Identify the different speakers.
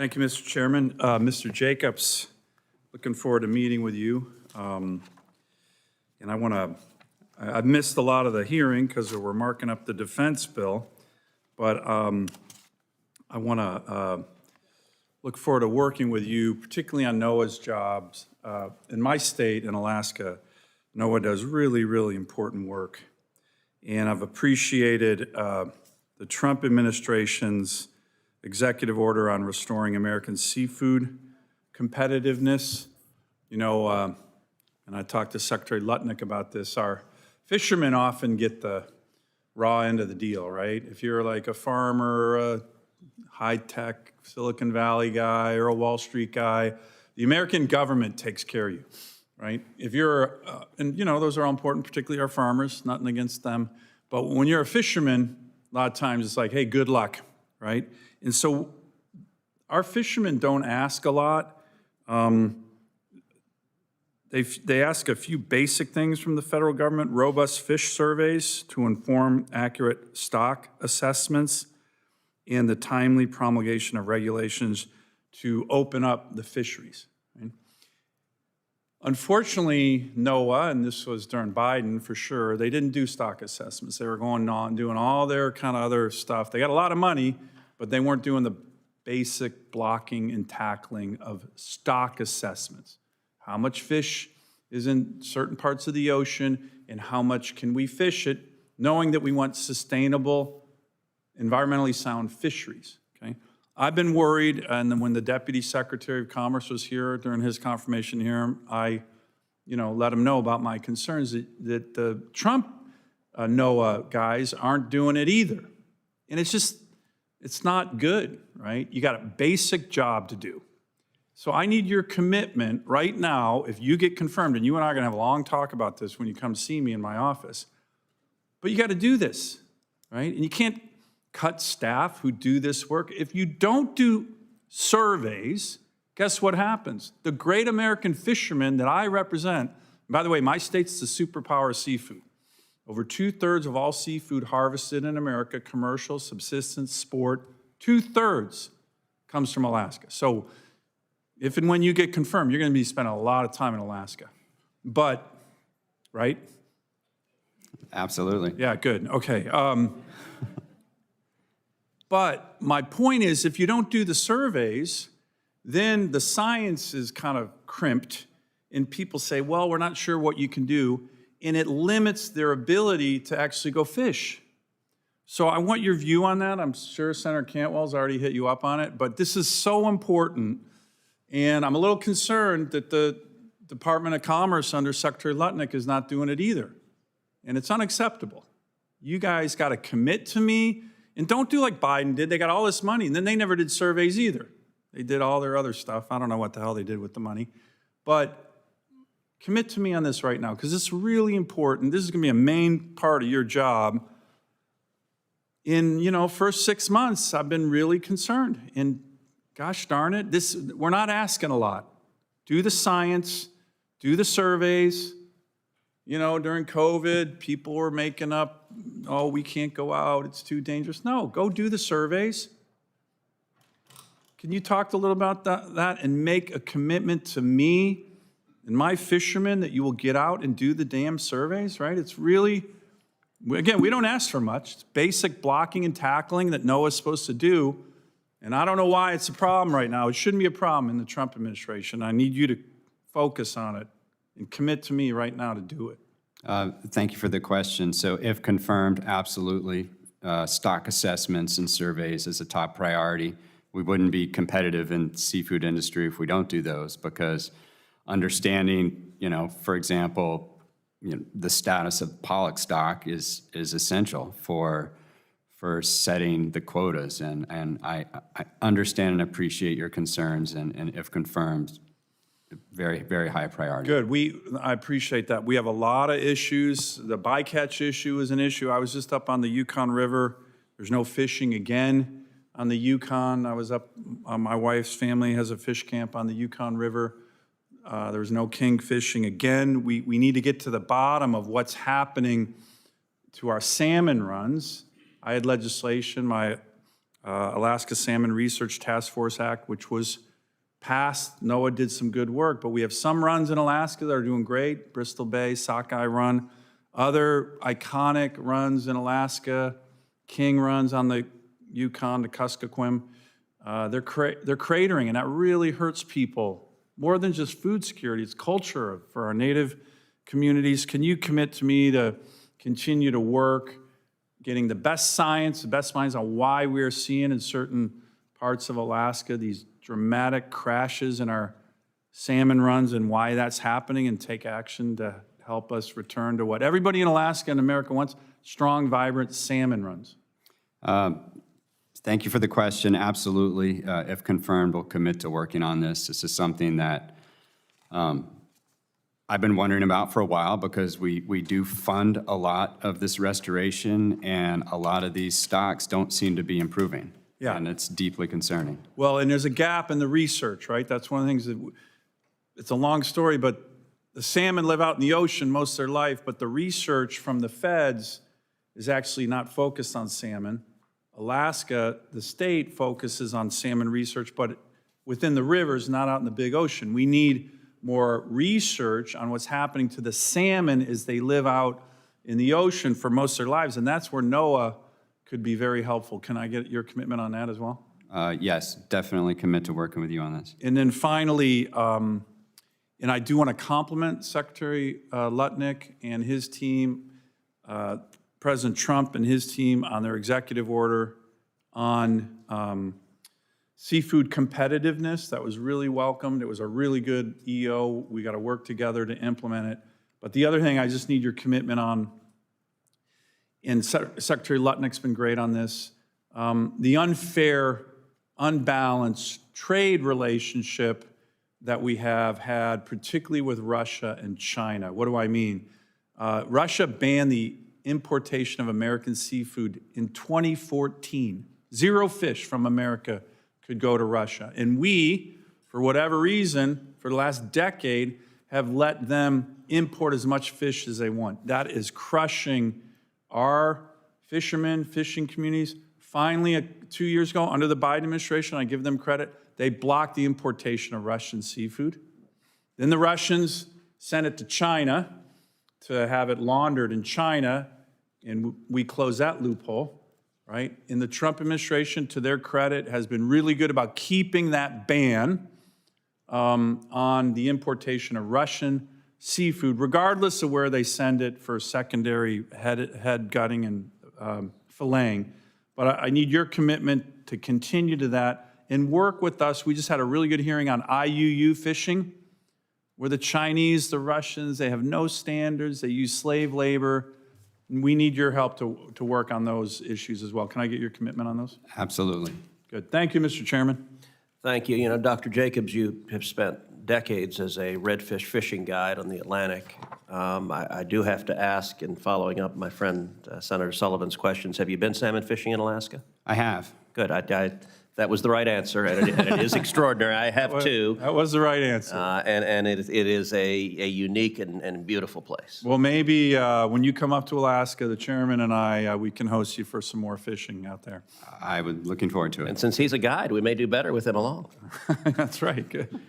Speaker 1: Thank you, Mr. Chairman. Mr. Jacobs, looking forward to meeting with you. And I've missed a lot of the hearing because we're marking up the defense bill, but I want to look forward to working with you, particularly on NOAA's jobs. In my state, in Alaska, NOAA does really, really important work. And I've appreciated the Trump administration's executive order on restoring American seafood competitiveness. You know, and I talked to Secretary Lutnick about this, our fishermen often get the raw end of the deal, right? If you're like a farmer, a high-tech Silicon Valley guy, or a Wall Street guy, the American government takes care of you, right? If you're, and you know, those are all important, particularly our farmers, nothing against them. But when you're a fisherman, a lot of times it's like, hey, good luck, right? And so our fishermen don't ask a lot. They ask a few basic things from the federal government: robust fish surveys to inform accurate stock assessments, and the timely promulgation of regulations to open up the fisheries. Right? Unfortunately, NOAA, and this was during Biden for sure, they didn't do stock assessments. They were going on doing all their kind of other stuff. They got a lot of money, but they weren't doing the basic blocking and tackling of stock assessments. How much fish is in certain parts of the ocean, and how much can we fish it, knowing that we want sustainable, environmentally sound fisheries, okay? I've been worried, and when the Deputy Secretary of Commerce was here during his confirmation hearing, I let him know about my concerns that the Trump NOAA guys aren't doing it either. And it's not good, right? You got a basic job to do. So I need your commitment right now, if you get confirmed, and you and I are gonna have a long talk about this when you come see me in my office, but you gotta do this, right? And you can't cut staff who do this work. If you don't do surveys, guess what happens? The great American fishermen that I represent, by the way, my state's the superpower of seafood. Over 2/3 of all seafood harvested in America, commercial, subsistence, sport, 2/3 comes from Alaska. So if and when you get confirmed, you're gonna be spending a lot of time in Alaska. But, right?
Speaker 2: Absolutely.
Speaker 1: Yeah, good, okay. But my point is, if you don't do the surveys, then the science is kind of crimped, and people say, well, we're not sure what you can do, and it limits their ability to actually go fish. So I want your view on that. I'm sure Senator Cantwell's already hit you up on it, but this is so important, and I'm a little concerned that the Department of Commerce under Secretary Lutnick is not doing it either, and it's unacceptable. You guys got to commit to me. And don't do like Biden did. They got all this money, and then they never did surveys either. They did all their other stuff. I don't know what the hell they did with the money. But commit to me on this right now, because it's really important. This is going to be a main part of your job. In, first 6 months, I've been really concerned. And gosh darn it, we're not asking a lot. Do the science, do the surveys. During COVID, people were making up, oh, we can't go out, it's too dangerous. No, go do the surveys. Can you talk a little about that and make a commitment to me and my fishermen that you will get out and do the damn surveys, right? It's really, again, we don't ask for much. It's basic blocking and tackling that NOAA's supposed to do. And I don't know why it's a problem right now. It shouldn't be a problem in the Trump administration. I need you to focus on it and commit to me right now to do it.
Speaker 2: Thank you for the question. So if confirmed, absolutely. Stock assessments and surveys is a top priority. We wouldn't be competitive in the seafood industry if we don't do those, because understanding, for example, the status of pollock stock is essential for setting the quotas. And I understand and appreciate your concerns, and if confirmed, very, very high priority.
Speaker 1: Good. I appreciate that. We have a lot of issues. The bycatch issue is an issue. I was just up on the Yukon River. There's no fishing again on the Yukon. I was up, my wife's family has a fish camp on the Yukon River. There's no king fishing again. We need to get to the bottom of what's happening to our salmon runs. I had legislation, my Alaska Salmon Research Task Force Act, which was passed. NOAA did some good work, but we have some runs in Alaska that are doing great. Bristol Bay, Sockeye Run, other iconic runs in Alaska, King runs on the Yukon, the Kuskokwim. They're cratering, and that really hurts people. More than just food security, it's culture for our native communities. Can you commit to me to continue to work, getting the best science, the best minds on why we are seeing in certain parts of Alaska these dramatic crashes in our salmon runs and why that's happening, and take action to help us return to what everybody in Alaska and America wants, strong, vibrant salmon runs?
Speaker 2: Thank you for the question. Absolutely. If confirmed, we'll commit to working on this. This is something that I've been wondering about for a while, because we do fund a lot of this restoration, and a lot of these stocks don't seem to be improving.
Speaker 1: Yeah.
Speaker 2: And it's deeply concerning.
Speaker 1: Well, and there's a gap in the research, right? That's one of the things that, it's a long story, but the salmon live out in the ocean most of their life, but the research from the feds is actually not focused on salmon. Alaska, the state, focuses on salmon research, but within the rivers, not out in the big ocean. We need more research on what's happening to the salmon as they live out in the ocean for most of their lives, and that's where NOAA could be very helpful. Can I get your commitment on that as well?
Speaker 2: Yes, definitely commit to working with you on this.
Speaker 1: And then finally, and I do want to compliment Secretary Lutnick and his team, President Trump and his team, on their executive order on seafood competitiveness. That was really welcomed. It was a really good EO. We got to work together to implement it. But the other thing I just need your commitment on, and Secretary Lutnick's been great on this, the unfair, unbalanced trade relationship that we have had, particularly with Russia and China. What do I mean? Russia banned the importation of American seafood in 2014. Zero fish from America could go to Russia. And we, for whatever reason, for the last decade, have let them import as much fish as they want. That is crushing our fishermen, fishing communities. Finally, 2 years ago, under the Biden administration, I give them credit, they blocked the importation of Russian seafood. Then the Russians sent it to China to have it laundered in China, and we closed that loophole, right? And the Trump administration, to their credit, has been really good about keeping that ban on the importation of Russian seafood, regardless of where they send it for secondary head gutting and filleting. But I need your commitment to continue to that and work with us. We just had a really good hearing on IUU fishing, where the Chinese, the Russians, they have no standards, they use slave labor. And we need your help to work on those issues as well. Can I get your commitment on those?
Speaker 2: Absolutely.
Speaker 1: Good. Thank you, Mr. Chairman.
Speaker 3: Thank you. You know, Dr. Jacobs, you have spent decades as a redfish fishing guide on the Atlantic. I do have to ask, in following up my friend Senator Sullivan's questions, have you been salmon fishing in Alaska?
Speaker 2: I have.
Speaker 3: Good. That was the right answer, and it is extraordinary. I have too.
Speaker 1: That was the right answer.
Speaker 3: And it is a unique and beautiful place.
Speaker 1: Well, maybe when you come up to Alaska, the chairman and I, we can host you for some more fishing out there.
Speaker 2: I was looking forward to it.
Speaker 3: And since he's a guide, we may do better with him along.
Speaker 1: That's right. Good.